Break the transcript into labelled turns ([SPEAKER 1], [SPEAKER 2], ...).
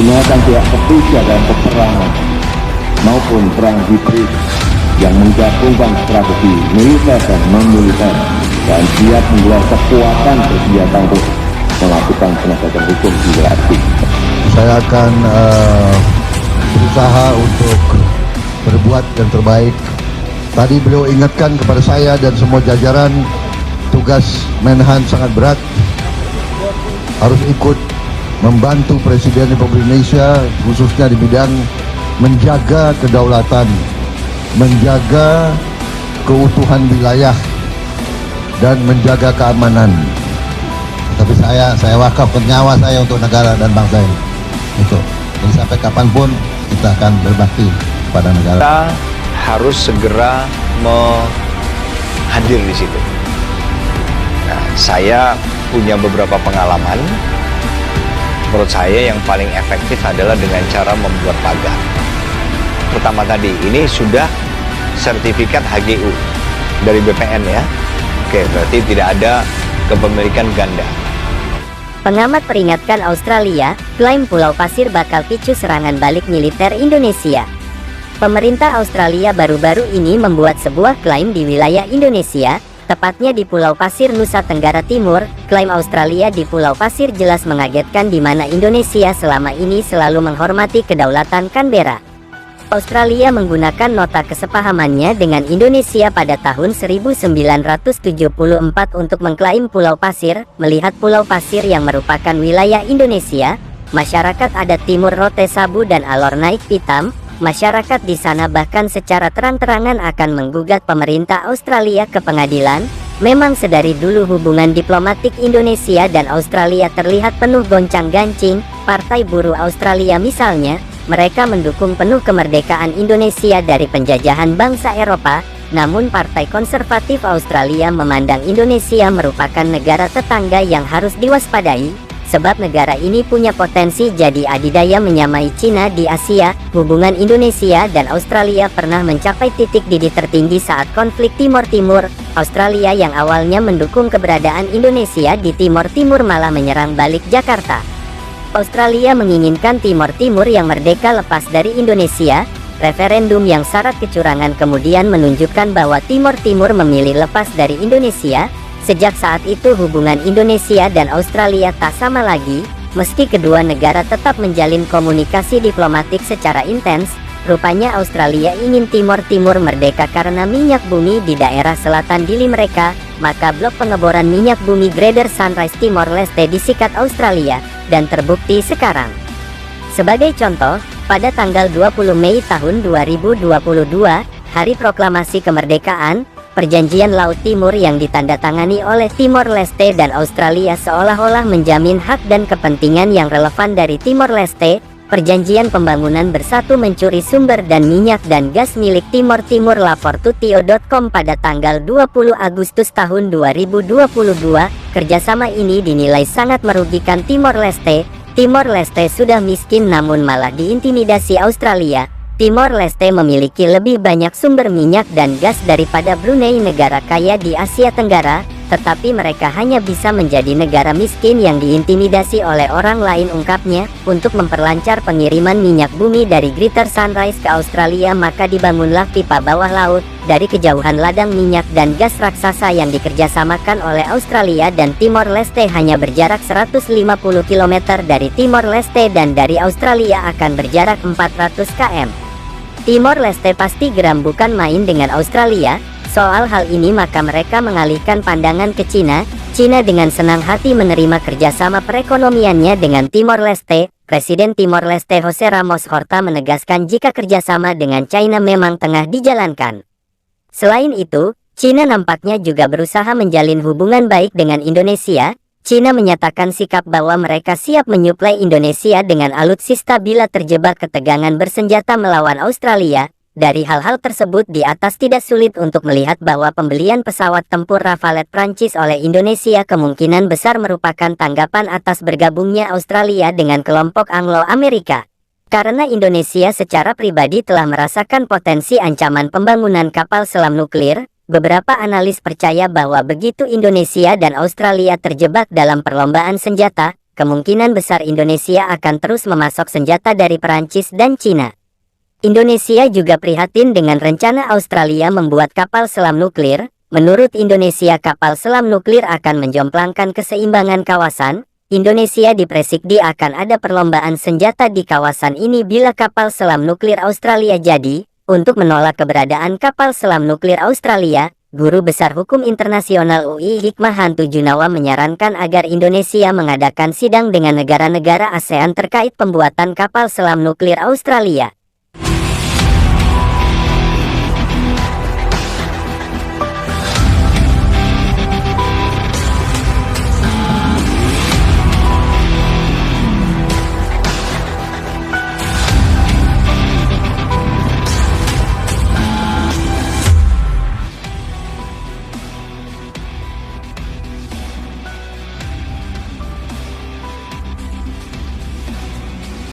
[SPEAKER 1] digunakan pihak ketiga dalam peperangan maupun perang hibrid yang menggabungkan strategi militer dan non-militer dan siap menggelar kekuatan bersenjata untuk melakukan penegakan hukum di wilayah.
[SPEAKER 2] Saya akan berusaha untuk berbuat yang terbaik. Tadi beliau ingatkan kepada saya dan semua jajaran, tugas Menhan sangat berat, harus ikut membantu Presiden Republik Indonesia khususnya di bidang menjaga kedaulatan, menjaga keutuhan wilayah dan menjaga keamanan. Tapi saya wakafkan nyawa saya untuk negara dan bangsa ini. Jadi sampai kapanpun kita akan berbakti pada negara.
[SPEAKER 3] Kita harus segera hadir di situ. Nah, saya punya beberapa pengalaman. Menurut saya yang paling efektif adalah dengan cara membuat pagar. Pertama tadi, ini sudah sertifikat HGU dari BPN ya. Oke, berarti tidak ada kepemilikan ganda.
[SPEAKER 4] Pengamat peringatkan Australia, klaim Pulau Pasir bakal picu serangan balik militer Indonesia. Pemerintah Australia baru-baru ini membuat sebuah klaim di wilayah Indonesia, tepatnya di Pulau Pasir, Nusa Tenggara Timur. Klaim Australia di Pulau Pasir jelas mengagetkan, di mana Indonesia selama ini selalu menghormati kedaulatan Canberra. Australia menggunakan nota kesepahamannya dengan Indonesia pada tahun 1974 untuk mengklaim Pulau Pasir. Melihat Pulau Pasir yang merupakan wilayah Indonesia, masyarakat adat Timur Rote Sabu dan Alor Naik Pitam, masyarakat di sana bahkan secara terang-terangan akan menggugat pemerintah Australia ke pengadilan. Memang sedari dulu hubungan diplomatik Indonesia dan Australia terlihat penuh goncang-gancing. Partai Buruh Australia misalnya, mereka mendukung penuh kemerdekaan Indonesia dari penjajahan bangsa Eropa. Namun Partai Konservatif Australia memandang Indonesia merupakan negara tetangga yang harus diwaspadai, sebab negara ini punya potensi jadi adidaya menyamai Cina di Asia. Hubungan Indonesia dan Australia pernah mencapai titik didih tertinggi saat konflik Timor Timur. Australia yang awalnya mendukung keberadaan Indonesia di Timor Timur malah menyerang balik Jakarta. Australia menginginkan Timor Timur yang merdeka lepas dari Indonesia. Referendum yang syarat kecurangan kemudian menunjukkan bahwa Timor Timur memilih lepas dari Indonesia. Sejak saat itu hubungan Indonesia dan Australia tak sama lagi. Meski kedua negara tetap menjalin komunikasi diplomatik secara intens, rupanya Australia ingin Timor Timur merdeka karena minyak bumi di daerah selatan dili mereka. Maka blok pengeboran minyak bumi Greater Sunrise Timor Leste disikat Australia, dan terbukti sekarang. Sebagai contoh, pada tanggal 20 Mei tahun 2022, Hari Proklamasi Kemerdekaan, Perjanjian Laut Timur yang ditandatangani oleh Timor Leste dan Australia seolah-olah menjamin hak dan kepentingan yang relevan dari Timor Leste. Perjanjian pembangunan bersatu mencuri sumber dan minyak dan gas milik Timor Timur. Laportutio.com pada tanggal 20 Agustus tahun 2022. Kerjasama ini dinilai sangat merugikan Timor Leste. Timor Leste sudah miskin namun malah diintimidasi Australia. Timor Leste memiliki lebih banyak sumber minyak dan gas daripada Brunei, negara kaya di Asia Tenggara, tetapi mereka hanya bisa menjadi negara miskin yang diintimidasi oleh orang lain, ungkapnya. Untuk memperlancar pengiriman minyak bumi dari Greater Sunrise ke Australia, maka dibangunlah pipa bawah laut dari kejauhan ladang minyak dan gas raksasa yang dikerjasamakan oleh Australia dan Timor Leste. Hanya berjarak 150 km dari Timor Leste dan dari Australia akan berjarak 400 km. Timor Leste pasti geram bukan main dengan Australia. Soal hal ini maka mereka mengalihkan pandangan ke Cina. Cina dengan senang hati menerima kerjasama perekonomiannya dengan Timor Leste. Presiden Timor Leste Jose Ramos Horta menegaskan jika kerjasama dengan China memang tengah dijalankan. Selain itu, Cina nampaknya juga berusaha menjalin hubungan baik dengan Indonesia. Cina menyatakan sikap bahwa mereka siap menyuplai Indonesia dengan alutsista bila terjebak ketegangan bersenjata melawan Australia. Dari hal-hal tersebut di atas tidak sulit untuk melihat bahwa pembelian pesawat tempur Rafale Prancis oleh Indonesia kemungkinan besar merupakan tanggapan atas bergabungnya Australia dengan kelompok Anglo-Amerika. Karena Indonesia secara pribadi telah merasakan potensi ancaman pembangunan kapal selam nuklir, beberapa analis percaya bahwa begitu Indonesia dan Australia terjebak dalam perlombaan senjata, kemungkinan besar Indonesia akan terus memasok senjata dari Perancis dan Cina. Indonesia juga prihatin dengan rencana Australia membuat kapal selam nuklir. Menurut Indonesia, kapal selam nuklir akan menjomplangkan keseimbangan kawasan. Indonesia diprediksi akan ada perlombaan senjata di kawasan ini bila kapal selam nuklir Australia jadi. Untuk menolak keberadaan kapal selam nuklir Australia, Guru Besar Hukum Internasional UI Hikmahanto Junawa menyarankan agar Indonesia mengadakan sidang dengan negara-negara ASEAN terkait pembuatan kapal selam nuklir Australia.